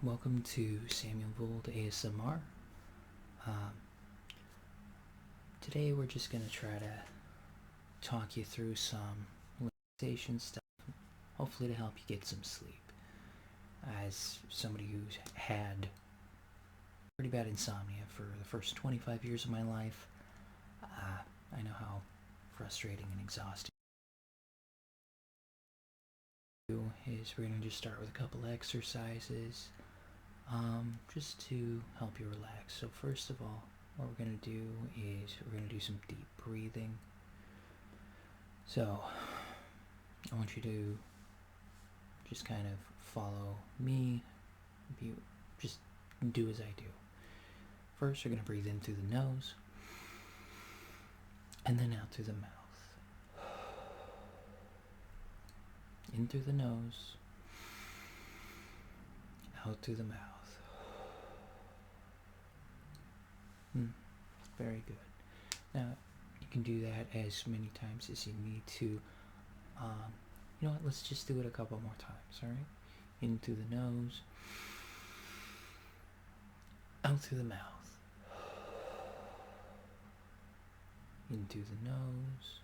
Welcome to Samuel Vold ASMR. Um, Today we're just going to try to talk you through some relaxation stuff, hopefully to help you get some sleep. As somebody who's had pretty bad insomnia for the first 25 years of my life, I know how frustrating and exhausting it is. We're going to just start with a couple exercises just to help you relax. So first of all, what we're going to do is we're going to do some deep breathing. So I want you to just kind of follow me. You just do as I do. First, you're going to breathe in through the nose and then out through the mouth. In through the nose, out through the mouth. Very good. Now, you can do that as many times as you need to. You know what, let's just do it a couple more times, alright? In through the nose, out through the mouth. In through the nose,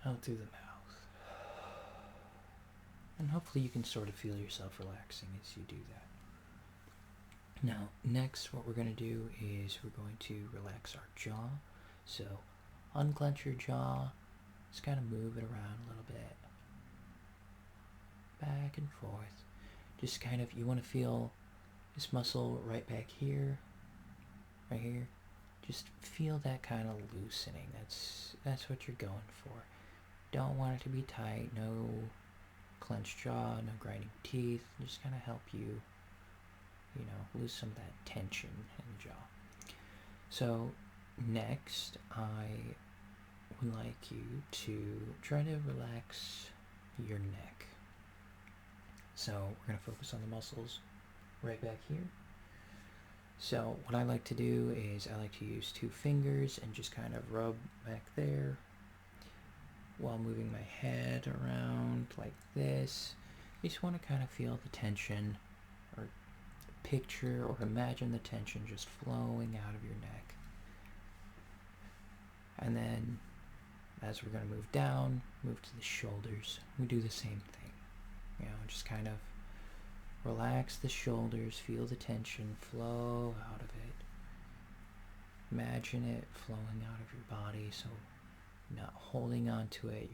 out through the mouth. And hopefully you can sort of feel yourself relaxing as you do that. Now, next what we're going to do is we're going to relax our jaw. So, unclench your jaw, just kind of move it around a little bit. Back and forth. Just kind of, you want to feel this muscle right back here, right here. Just feel that kind of loosening. That's what you're going for. Don't want it to be tight, no clenched jaw, no grinding teeth. Just kind of help you lose some of that tension in the jaw. So next, I would like you to try to relax your neck. So we're going to focus on the muscles right back here. So what I like to do is I like to use 2 fingers and just kind of rub back there while moving my head around like this. You just want to kind of feel the tension, or picture or imagine the tension just flowing out of your neck. And then as we're going to move down, move to the shoulders. We do the same thing. Just kind of relax the shoulders, feel the tension flow out of it. Imagine it flowing out of your body, so you're not holding on to it,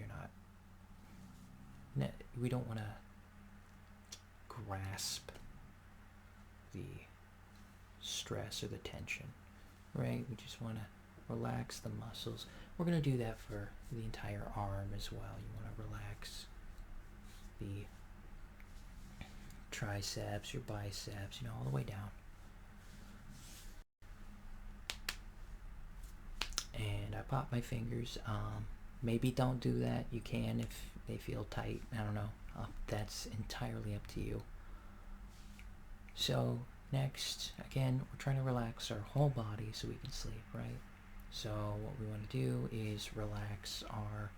we don't want to grasp the stress or the tension, right? We just want to relax the muscles. We're going to do that for the entire arm as well. You want to relax the triceps, your biceps, all the way down. And I pop my fingers. Maybe don't do that. You can if they feel tight. I don't know. That's entirely up to you. So next, again, we're trying to relax our whole body so we can sleep, right? So what we want to do is relax our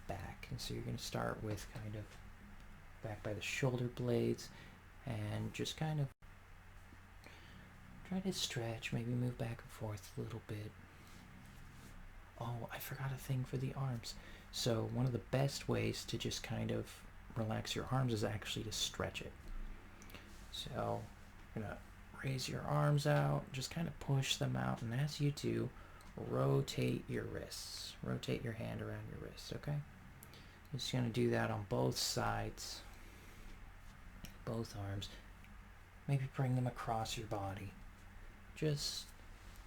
back. And so you're going to start with kind of back by the shoulder blades and just kind of try to stretch, maybe move back and forth a little bit. Oh, I forgot a thing for the arms. So one of the best ways to just kind of relax your arms is actually to stretch it. So you're going to raise your arms out, just kind of push them out, and as you do, rotate your wrists. Rotate your hand around your wrists, okay? You're just going to do that on both sides, both arms. Maybe bring them across your body. Just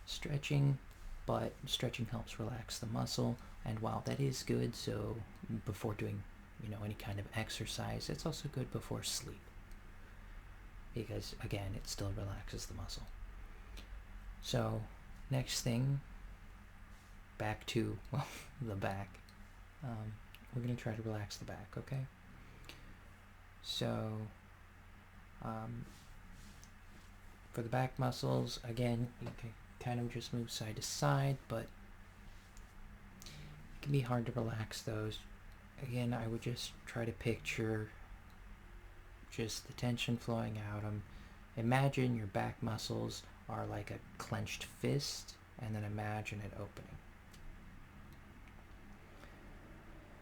stretching, but stretching helps relax the muscle, and while that is good, so before doing any kind of exercise, it's also good before sleep, because again, it still relaxes the muscle. So next thing, back to the back. We're going to try to relax the back, okay? So for the back muscles, again, you can kind of just move side to side, but it can be hard to relax those. Again, I would just try to picture just the tension flowing out. Imagine your back muscles are like a clenched fist, and then imagine it opening.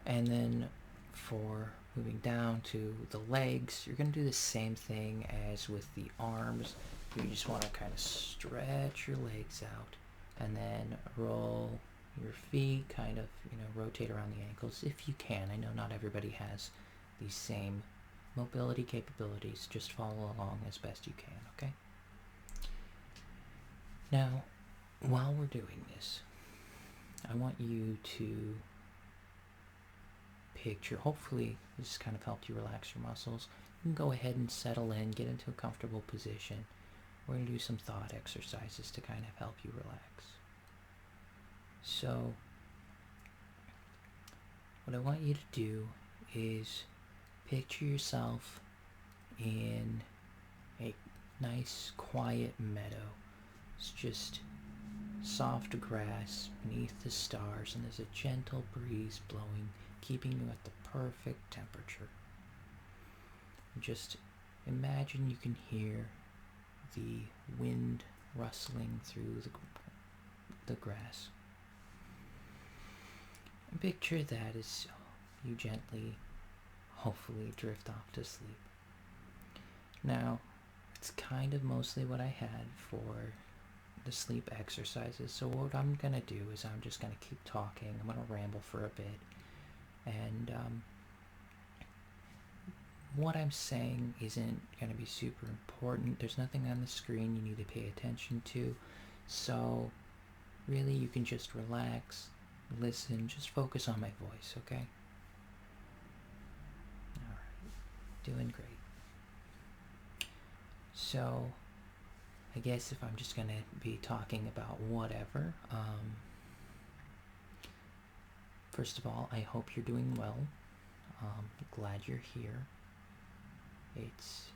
And then for moving down to the legs, you're going to do the same thing as with the arms. You just want to kind of stretch your legs out and then roll your feet, kind of, rotate around the ankles if you can. I know not everybody has these same mobility capabilities. Just follow along as best you can, okay? Now, while we're doing this, I want you to picture, hopefully this kind of helped you relax your muscles. You can go ahead and settle in, get into a comfortable position. We're going to do some thought exercises to kind of help you relax. So, what I want you to do is picture yourself in a nice, quiet meadow. It's just soft grass beneath the stars, and there's a gentle breeze blowing, keeping you at the perfect temperature. Just imagine you can hear the wind rustling through the grass. And picture that as you gently, hopefully, drift off to sleep. Now, it's kind of mostly what I had for the sleep exercises. So what I'm going to do is I'm just going to keep talking. I'm going to ramble for a bit. And what I'm saying isn't going to be super important. There's nothing on the screen you need to pay attention to. So really you can just relax, listen, just focus on my voice, okay? Alright, doing great. So I guess if I'm just going to be talking about whatever, first of all, I hope you're doing well. Glad you're here. It's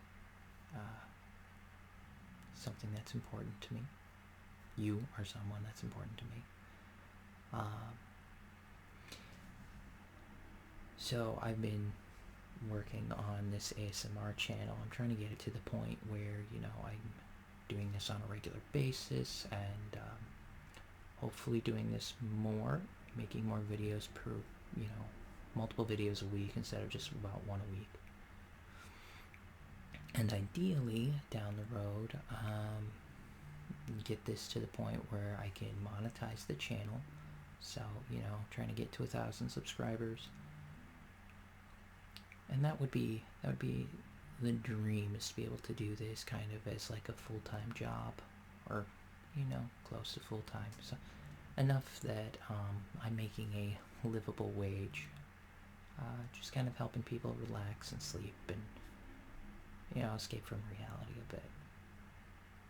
something that's important to me. You are someone that's important to me. So I've been working on this ASMR channel. I'm trying to get it to the point where, I'm doing this on a regular basis, and hopefully doing this more, making more videos per, multiple videos a week instead of just about one a week. And ideally, down the road, get this to the point where I can monetize the channel. So, trying to get to 1,000 subscribers. And that would be the dream, is to be able to do this kind of as like a full-time job, or, close to full-time. So enough that I'm making a livable wage. Just kind of helping people relax and sleep and, escape from reality a bit.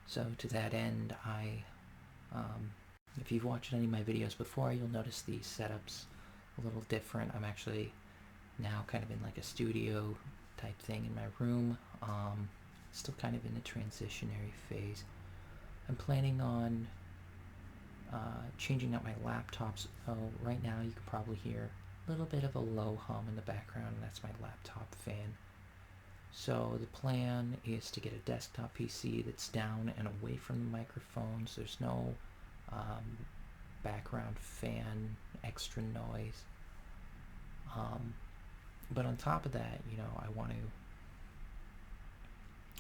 So to that end, if you've watched any of my videos before, you'll notice the setup's a little different. I'm actually now kind of in like a studio type thing in my room. Still kind of in the transitionary phase. I'm planning on changing out my laptops. Right now you can probably hear a little bit of a low hum in the background, and that's my laptop fan. So the plan is to get a desktop PC that's down and away from the microphones. There's no background fan, extra noise. But on top of that, I want to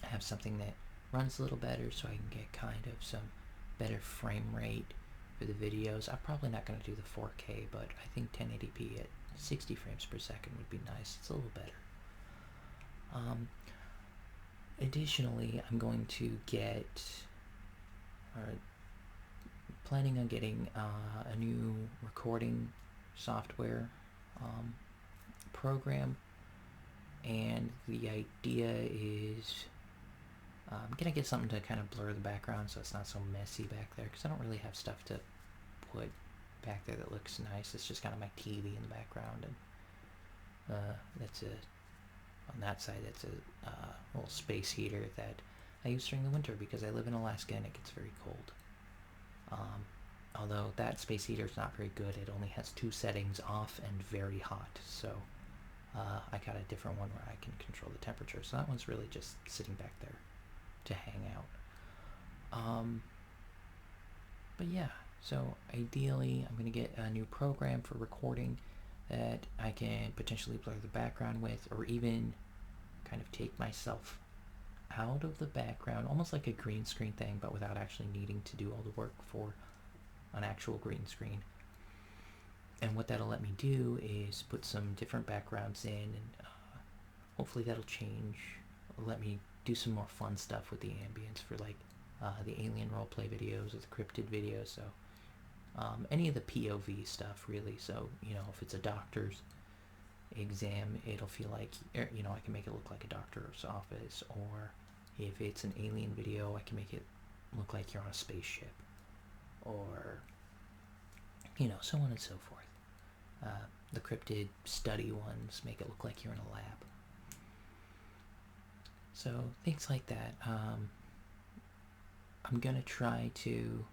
have something that runs a little better so I can get kind of some better frame rate for the videos. I'm probably not going to do the 4K, but I think 1080p at 60 frames per second would be nice. It's a little better. Additionally, I'm going to planning on getting a new recording software program, and the idea is I'm gonna get something to kind of blur the background so it's not so messy back there, because I don't really have stuff to put back there that looks nice. It's just kind of my TV in the background, and on that side that's a little space heater that I use during the winter because I live in Alaska and it gets very cold. Although that space heater is not very good. It only has 2 settings, off and very hot, so I got a different one where I can control the temperature, so that one's really just sitting back there to hang out. But yeah, so ideally I'm going to get a new program for recording that I can potentially blur the background with, or even kind of take myself out of the background, almost like a green screen thing, but without actually needing to do all the work for an actual green screen. And what that'll let me do is put some different backgrounds in, and hopefully that'll change, let me do some more fun stuff with the ambience for like the alien roleplay videos or the cryptid videos. So any of the POV stuff really. So if it's a doctor's exam, it'll feel like I can make it look like a doctor's office, or if it's an alien video, I can make it look like you're on a spaceship, or so on and so forth. The cryptid study ones make it look like you're in a lab. So things like that. I'm gonna try to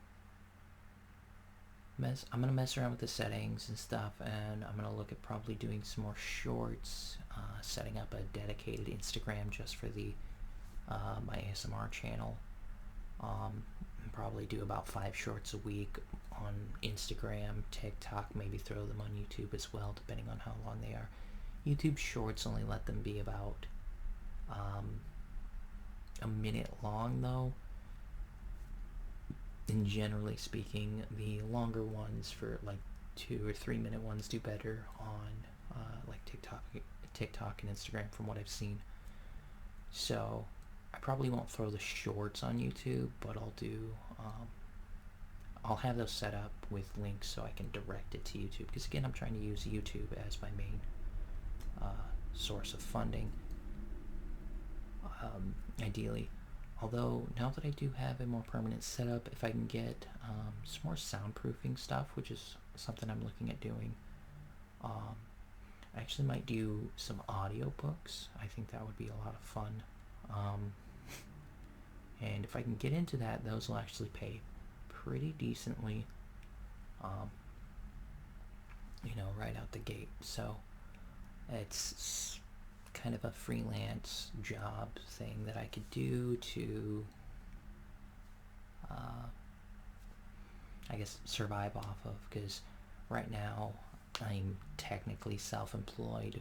I'm gonna mess around with the settings and stuff, and I'm gonna look at probably doing some more shorts, setting up a dedicated Instagram just for the my ASMR channel. And probably do about 5 shorts a week on Instagram, TikTok, maybe throw them on YouTube as well, depending on how long they are. YouTube shorts only let them be about a minute long though, and generally speaking the longer ones, for like 2 or 3 minute ones, do better on like TikTok and Instagram from what I've seen. So I probably won't throw the shorts on YouTube, but I'll have those set up with links so I can direct it to YouTube, because again, I'm trying to use YouTube as my main source of funding, ideally. Although now that I do have a more permanent setup, if I can get some more soundproofing stuff, which is something I'm looking at doing, I actually might do some audiobooks. I think that would be a lot of fun. And if I can get into that, those will actually pay pretty decently, right out the gate. So it's kind of a freelance job thing that I could do to, I guess, survive off of, because right now I'm technically self-employed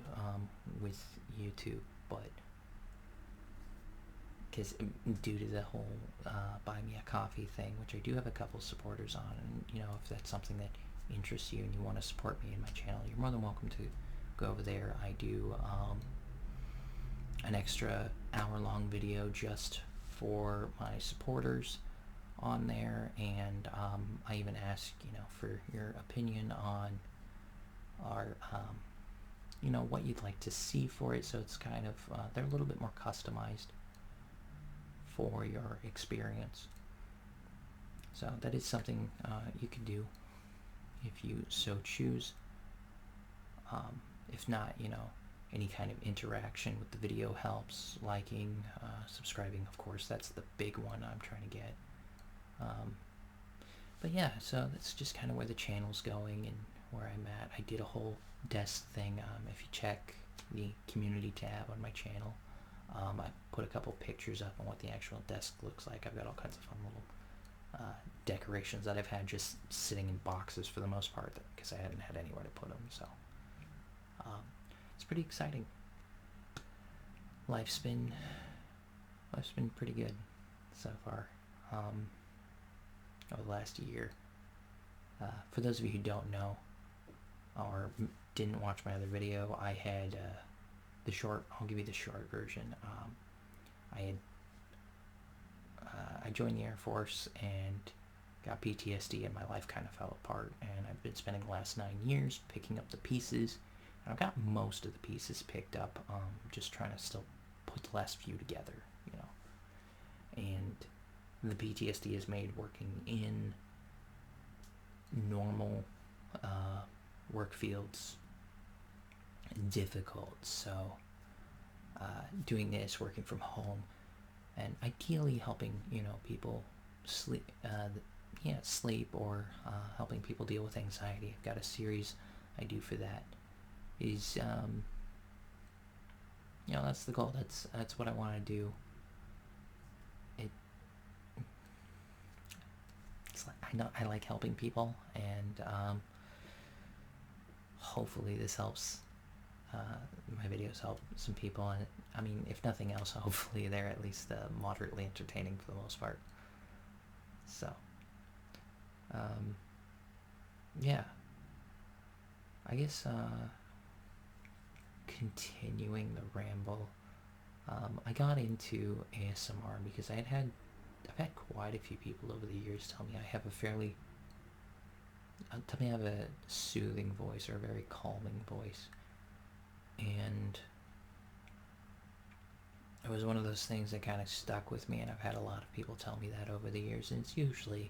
with YouTube, but because due to the whole buy me a coffee thing, which I do have a couple supporters on, and if that's something that interests you and you want to support me in my channel, you're more than welcome to go over there. I do an extra hour-long video just for my supporters on there, and I even ask for your opinion on our what you'd like to see for it. So it's kind of they're a little bit more customized for your experience. So that is something you can do if you so choose. If not, any kind of interaction with the video helps. Liking, subscribing, of course, that's the big one I'm trying to get. But yeah, so that's just kind of where the channel's going and where I'm at. I did a whole desk thing. If you check the community tab on my channel, I put a couple pictures up on what the actual desk looks like. I've got all kinds of fun little decorations that I've had just sitting in boxes for the most part, because I hadn't had anywhere to put them. So it's pretty exciting. Life's been pretty good so far over the last year. For those of you who don't know or didn't watch my other video, I had the short. I'll give you the short version. I joined the Air Force and got PTSD, and my life kind of fell apart. And I've been spending the last 9 years picking up the pieces. And I've got most of the pieces picked up. Just trying to still put the last few together, And the PTSD has made working in normal work fields difficult. So doing this, working from home, and ideally helping people sleep, sleep, or helping people deal with anxiety. I've got a series I do for that. Is that's the goal. That's what I want to do. It it's like I like helping people, and hopefully this helps. My videos help some people, and I mean, if nothing else, hopefully they're at least moderately entertaining for the most part. So, um, yeah, I guess continuing the ramble, I got into ASMR because I've had quite a few people over the years tell me I have a soothing voice or a very calming voice, and it was one of those things that kind of stuck with me, and I've had a lot of people tell me that over the years, and it's usually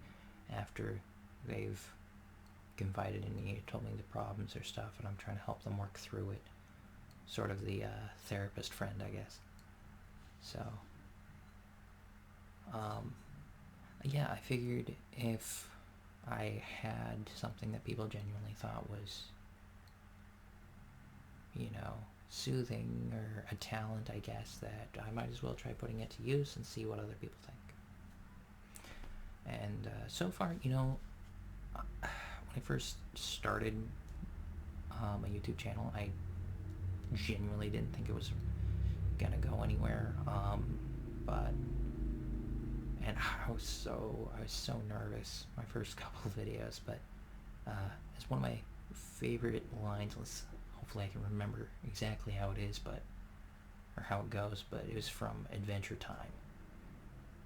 after they've confided in me, told me the problems or stuff, and I'm trying to help them work through it. Sort of the therapist friend, I guess. So, yeah, I figured if I had something that people genuinely thought was, soothing or a talent, I guess, that I might as well try putting it to use and see what other people think. And so far, when I first started my YouTube channel, I genuinely didn't think it was gonna go anywhere. But I was so nervous my first couple of videos. But it's one of my favorite lines. Hopefully I can remember exactly how it is, or how it goes. But it was from Adventure Time.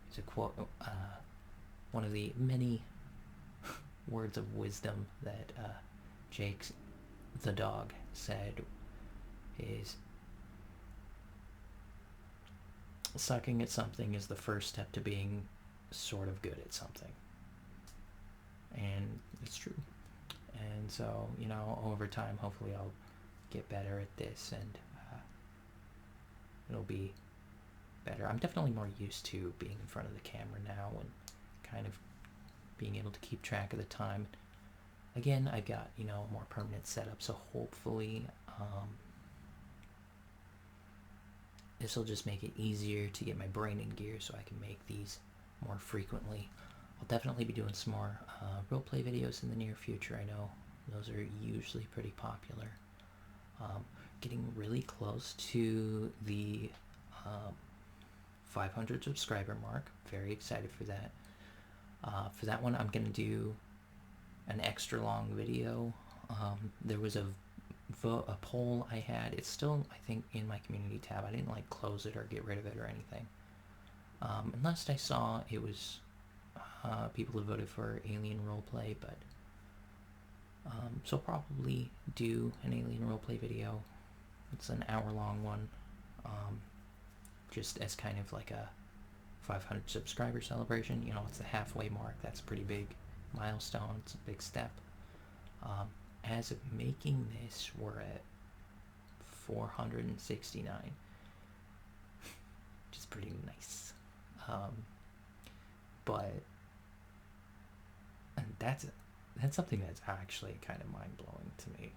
It's a quote, one of the many words of wisdom that Jake the dog said is, sucking at something is the first step to being sort of good at something. And it's true. And so, over time, hopefully I'll get better at this, and it'll be better. I'm definitely more used to being in front of the camera now and kind of being able to keep track of the time. Again, I've got, a more permanent setup, so hopefully this will just make it easier to get my brain in gear so I can make these more frequently. I'll definitely be doing some more roleplay videos in the near future. I know those are usually pretty popular. Getting really close to the 500 subscriber mark. Very excited for that. For that one, I'm going to do an extra long video. There was a poll I had. It's still, I think, in my community tab. I didn't close it or get rid of it or anything. And last I saw, it was people who voted for alien roleplay, but so I'll probably do an alien roleplay video. It's an hour-long one, just as kind of like a 500 subscriber celebration. It's the halfway mark. That's a pretty big milestone. It's a big step. As of making this, we're at 469, which is pretty nice. But that's something that's actually kind of mind-blowing to me,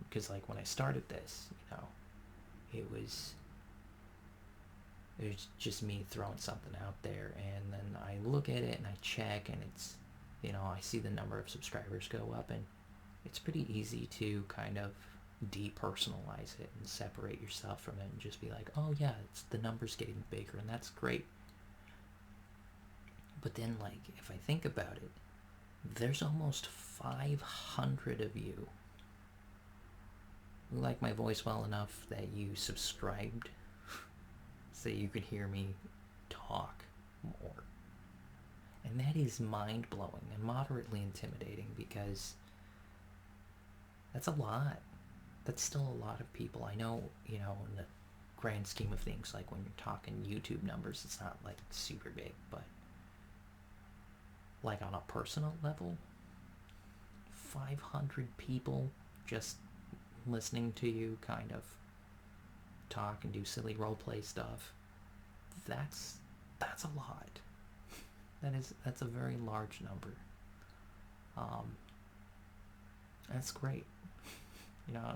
because when I started this, it was just me throwing something out there, and then I look at it and I check, and it's, I see the number of subscribers go up, and it's pretty easy to kind of depersonalize it and separate yourself from it and just be like, oh yeah, it's the number's getting bigger, and that's great. But then, if I think about it, there's almost 500 of you who like my voice well enough that you subscribed so you could hear me talk more. And that is mind-blowing and moderately intimidating, because that's a lot. That's still a lot of people. I know, in the grand scheme of things, when you're talking YouTube numbers, it's not super big, but on a personal level, 500 people just listening to you kind of talk and do silly roleplay stuff, that's a lot. That's a very large number. That's great.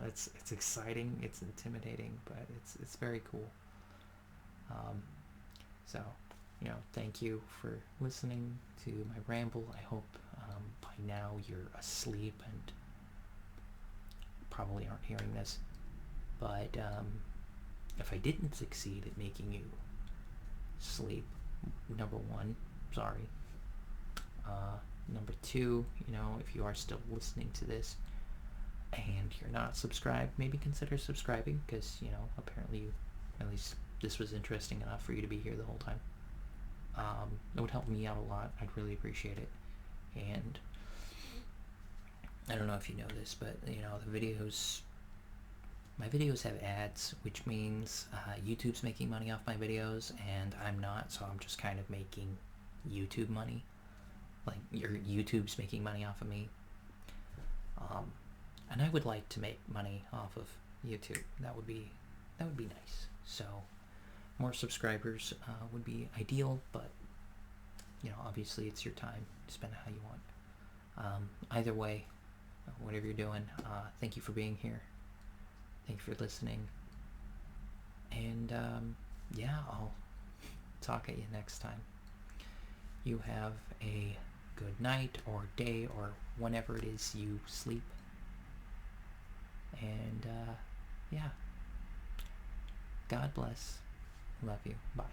It's exciting, it's intimidating, but it's very cool. Um, so, thank you for listening to my ramble. I hope by now you're asleep and probably aren't hearing this. But if I didn't succeed at making you sleep, number one, sorry. Number two, if you are still listening to this and you're not subscribed, maybe consider subscribing because, apparently at least this was interesting enough for you to be here the whole time. It would help me out a lot. I'd really appreciate it. And I don't know if you know this, but, my videos have ads, which means YouTube's making money off my videos, and I'm not, so I'm just kind of making YouTube money. Like, your YouTube's making money off of me. And I would like to make money off of YouTube. That would be nice. So, more subscribers would be ideal, but, obviously it's your time. Spend it how you want. Either way, whatever you're doing, thank you for being here. Thank you for listening. And, I'll talk at you next time. You have a good night or day or whenever it is you sleep. And, God bless. Love you. Bye.